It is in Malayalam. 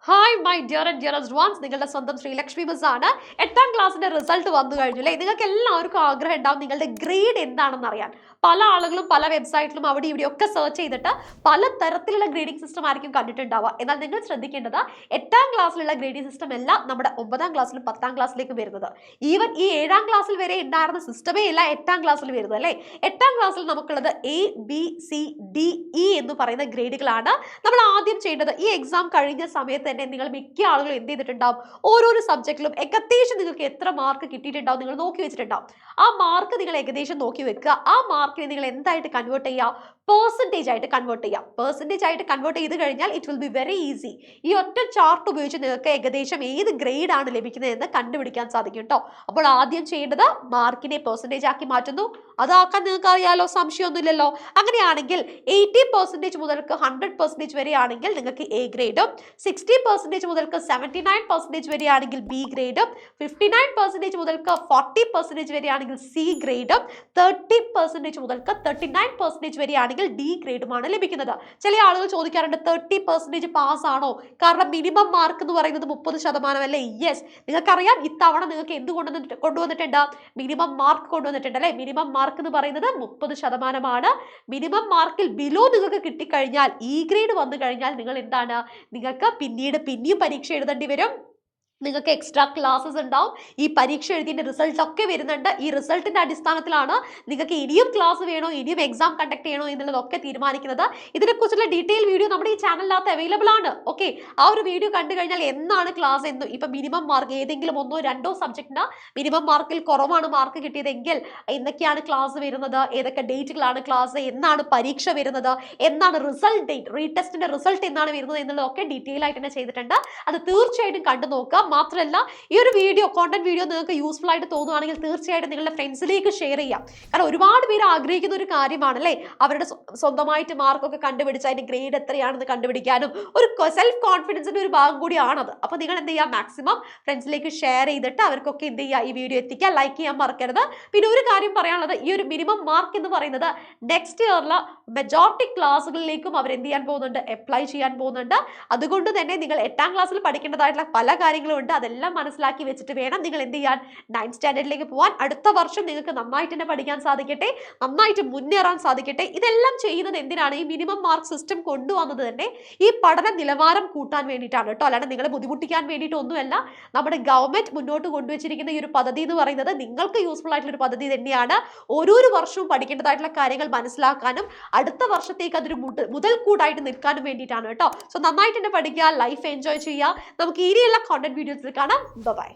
Hi my dear and dearest ones, നിങ്ങളുടെ സ്വന്തം ശ്രീലക്ഷ്മി മിസ് ആണ്. 8ാം ക്ലാസ്സിന്റെ റിസൾട്ട് വന്നു കഴിഞ്ഞു അല്ലേ? നിങ്ങൾക്ക് എല്ലാവർക്കും ആഗ്രഹം ഉണ്ടാവും നിങ്ങളുടെ ഗ്രേഡ് എന്താണെന്ന് അറിയാൻ. പല ആളുകളും പല വെബ്സൈറ്റിലും അവിടെ ഇവിടെ ഒക്കെ സെർച്ച് ചെയ്തിട്ട് പല തരത്തിലുള്ള ഗ്രേഡിംഗ് സിസ്റ്റം ആയിരിക്കും കണ്ടിട്ടുണ്ടാവുക. എന്നാൽ നിങ്ങൾ ശ്രദ്ധിക്കേണ്ടത് 8ാം ക്ലാസ്സിലുള്ള ഗ്രേഡിംഗ് സിസ്റ്റം അല്ല നമ്മുടെ 9ാം ക്ലാസ്സിലും 10ാം ക്ലാസ്സിലേക്ക് വരുന്നത്. ഈവൻ ഈ 7ാം ക്ലാസ്സിൽ വരെ ഉണ്ടായിരുന്ന സിസ്റ്റമേ അല്ല 8ാം ക്ലാസ്സിൽ വരുന്നത് അല്ലേ? 8ാം ക്ലാസ്സിൽ നമുക്കുള്ളത് ABCDE എന്ന് പറയുന്ന ഗ്രേഡുകളാണ്. നമ്മൾ ആദ്യം ചെയ്യേണ്ടത്, ഈ എക്സാം കഴിഞ്ഞ സമയത്ത് തന്നെ നിങ്ങൾ മിക്ക ആളുകളും എന്ത് ചെയ്തിട്ടുണ്ടാവും, ഓരോരോ സബ്ജക്റ്റിലും ഏകദേശം നിങ്ങൾക്ക് എത്ര മാർക്ക് കിട്ടിയിട്ടുണ്ടാവും നിങ്ങൾ നോക്കി വെച്ചിട്ടുണ്ടാവും. ആ മാർക്ക് നിങ്ങൾ ഏകദേശം നോക്കി വെക്കുക. ആ മാർക്കിനെ നിങ്ങൾ എന്തായിട്ട് കൺവേർട്ട് ചെയ്യുക? പെർസെൻറ്റേജ് ആയിട്ട് കൺവേർട്ട് ചെയ്യാം. പെർസെൻറ്റേജ് ആയിട്ട് കൺവേർട്ട് ചെയ്ത് കഴിഞ്ഞാൽ it will be very easy. ഈ ഒറ്റ ചാർട്ട് ഉപയോഗിച്ച് നിങ്ങൾക്ക് ഏകദേശം ഏത് ഗ്രേഡ് ആണ് ലഭിക്കുന്നത് എന്ന് കണ്ടുപിടിക്കാൻ സാധിക്കും കേട്ടോ. അപ്പോൾ ആദ്യം ചെയ്യേണ്ടത് മാർക്കിനെ പെർസെൻറ്റേജ് ആക്കി മാറ്റുന്നു. അതാക്കാൻ നിങ്ങൾക്ക് അറിയാലോ, സംശയമൊന്നുമില്ലല്ലോ. അങ്ങനെയാണെങ്കിൽ 80% മുതൽക്ക് 100% വരെയാണെങ്കിൽ നിങ്ങൾക്ക് എ ഗ്രേഡും, 60% മുതൽക്ക് 79% വരെയാണെങ്കിൽ ബി ഗ്രേഡും, 59% മുതൽക്ക് 40% വരെയാണെങ്കിൽ സി ഗ്രേഡും, 30% മുതൽക്ക് 39% വരെയാണെങ്കിൽ ഡി ഗ്രേഡുമാണ് ലഭിക്കുന്നത്. ചില ആളുകൾ ചോദിക്കാറുണ്ട് 30% പാസ് ആണോ? കാരണം മിനിമം മാർക്ക് എന്ന് പറയുന്നത് 30% അല്ലേ? യെസ്, നിങ്ങൾക്കറിയാം ഇത്തവണ നിങ്ങൾക്ക് എന്ത് കൊണ്ടുവന്നിട്ടുണ്ട്? മിനിമം മാർക്ക് കൊണ്ടുവന്നിട്ടുണ്ട് അല്ലേ? മിനിമം മാർക്ക് എന്ന് പറയുന്നത് 30%. മിനിമം മാർക്കിൽ ബിലോ നിങ്ങൾക്ക് കിട്ടിക്കഴിഞ്ഞാൽ, ഇ ഗ്രേഡ് വന്നു കഴിഞ്ഞാൽ നിങ്ങൾ എന്താണ്, നിങ്ങൾക്ക് പിന്നെയും പരീക്ഷ എഴുതേണ്ടി വരും. നിങ്ങൾക്ക് എക്സ്ട്രാ ക്ലാസ്സസ് ഉണ്ടാവും. ഈ പരീക്ഷ എഴുതിയതിൻ്റെ റിസൾട്ട് ഒക്കെ വരുന്നുണ്ട്. ഈ റിസൾട്ടിന്റെ അടിസ്ഥാനത്തിലാണ് നിങ്ങൾക്ക് ഇനിയും ക്ലാസ് വേണോ, ഇനിയും എക്സാം കണ്ടക്ട് ചെയ്യണോ എന്നുള്ളതൊക്കെ തീരുമാനിക്കുന്നത്. ഇതിനെക്കുറിച്ചുള്ള ഡീറ്റെയിൽ വീഡിയോ നമ്മുടെ ഈ ചാനലിനകത്ത് അവൈലബിൾ ആണ്. ഓക്കെ, ആ ഒരു വീഡിയോ കണ്ടു കഴിഞ്ഞാൽ എന്നാണ് ക്ലാസ് എന്നും, ഇപ്പം മിനിമം മാർക്ക് ഏതെങ്കിലും 1-2 സബ്ജക്റ്റിന് മിനിമം മാർക്കിൽ കുറവാണ് മാർക്ക് കിട്ടിയതെങ്കിൽ എന്തൊക്കെയാണ് ക്ലാസ് വരുന്നത്, ഏതൊക്കെ ഡേറ്റുകളാണ് ക്ലാസ്, എന്നാണ് പരീക്ഷ വരുന്നത്, എന്നാണ് റിസൾട്ട് ഡേറ്റ്, റീടെസ്റ്റിന്റെ റിസൾട്ട് എന്നാണ് വരുന്നത് എന്നുള്ളതൊക്കെ ഡീറ്റെയിൽ ആയിട്ട് തന്നെ ചെയ്തിട്ടുണ്ട്. അത് തീർച്ചയായിട്ടും കണ്ടു നോക്കുക. മാത്രമല്ല, ഈ ഒരു കോണ്ടന്റ് വീഡിയോ നിങ്ങൾക്ക് യൂസ്ഫുൾ ആയിട്ട് തോന്നുകയാണെങ്കിൽ തീർച്ചയായിട്ടും നിങ്ങളുടെ ഫ്രണ്ട്സിലേക്ക് ഷെയർ ചെയ്യാം. കാരണം ഒരുപാട് പേര് ആഗ്രഹിക്കുന്ന ഒരു കാര്യമാണല്ലേ, അവരുടെ സ്വന്തമായിട്ട് മാർക്കൊക്കെ കണ്ടുപിടിച്ച് അതിന്റെ ഗ്രേഡ് എത്രയാണെന്ന് കണ്ടുപിടിക്കാനും ഒരു സെൽഫ് കോൺഫിഡൻസിന്റെ ഒരു ഭാഗം കൂടിയാണത്. അപ്പോൾ നിങ്ങൾ എന്ത് ചെയ്യുക, മാക്സിമം ഫ്രണ്ട്സിലേക്ക് ഷെയർ ചെയ്തിട്ട് അവർക്കൊക്കെ എന്ത് ചെയ്യുക, ഈ വീഡിയോ എത്തിക്കുക, ലൈക്ക് ചെയ്യാൻ മറക്കരുത്. പിന്നെ ഒരു കാര്യം പറയാനുള്ളത്, ഈ ഒരു മിനിമം മാർക്ക് എന്ന് പറയുന്നത് നെക്സ്റ്റ് ഇയറിലെ മെജോറിറ്റി ക്ലാസ്സുകളിലേക്കും അവർ എന്ത് ചെയ്യാൻ പോകുന്നുണ്ട്, അപ്ലൈ ചെയ്യാൻ പോകുന്നുണ്ട്. അതുകൊണ്ട് തന്നെ നിങ്ങൾ 8ാം ക്ലാസ്സിൽ പഠിക്കേണ്ടതായിട്ടുള്ള പല കാര്യങ്ങളും ഉണ്ട്. അതെല്ലാം മനസ്സിലാക്കി വെച്ചിട്ട് വേണം നിങ്ങൾ എന്ത് ചെയ്യാൻ, 9th സ്റ്റാൻഡേർഡിലേക്ക് പോകാൻ. അടുത്ത വർഷം നിങ്ങൾക്ക് നന്നായിട്ട് തന്നെ പഠിക്കാൻ സാധിക്കട്ടെ, നന്നായിട്ട് മുന്നേറാൻ സാധിക്കട്ടെ. ഇതെല്ലാം ചെയ്യുന്നത് എന്തിനാണ്? ഈ മിനിമം മാർക്ക് സിസ്റ്റം കൊണ്ടുവന്നത് തന്നെ ഈ പഠന നിലവാരം കൂട്ടാൻ വേണ്ടിയിട്ടാണ് കേട്ടോ. അല്ലാണ്ട് നിങ്ങളെ ബുദ്ധിമുട്ടിക്കാൻ വേണ്ടിയിട്ടൊന്നുമല്ല. നമ്മുടെ ഗവൺമെന്റ് മുന്നോട്ട് കൊണ്ടുവച്ചിരിക്കുന്ന ഈ ഒരു പദ്ധതി എന്ന് പറയുന്നത് നിങ്ങൾക്ക് യൂസ്ഫുൾ ആയിട്ടുള്ള ഒരു പദ്ധതി തന്നെയാണ്. ഓരോരോ വർഷവും പഠിക്കേണ്ടതായിട്ടുള്ള കാര്യങ്ങൾ മനസ്സിലാക്കാനും അടുത്ത വർഷത്തേക്ക് അതൊരു മുതൽക്കൂട്ടായിട്ട് നിൽക്കാനും വേണ്ടിയിട്ടാണ് കേട്ടോ. സോ നന്നായിട്ട് തന്നെ പഠിക്കുക, ലൈഫ് എൻജോയ് ചെയ്യുക. നമുക്ക് ഇനിയുള്ള കോണ്ടന്റ് വീഡിയോസിൽ കാണാം. ബൈ.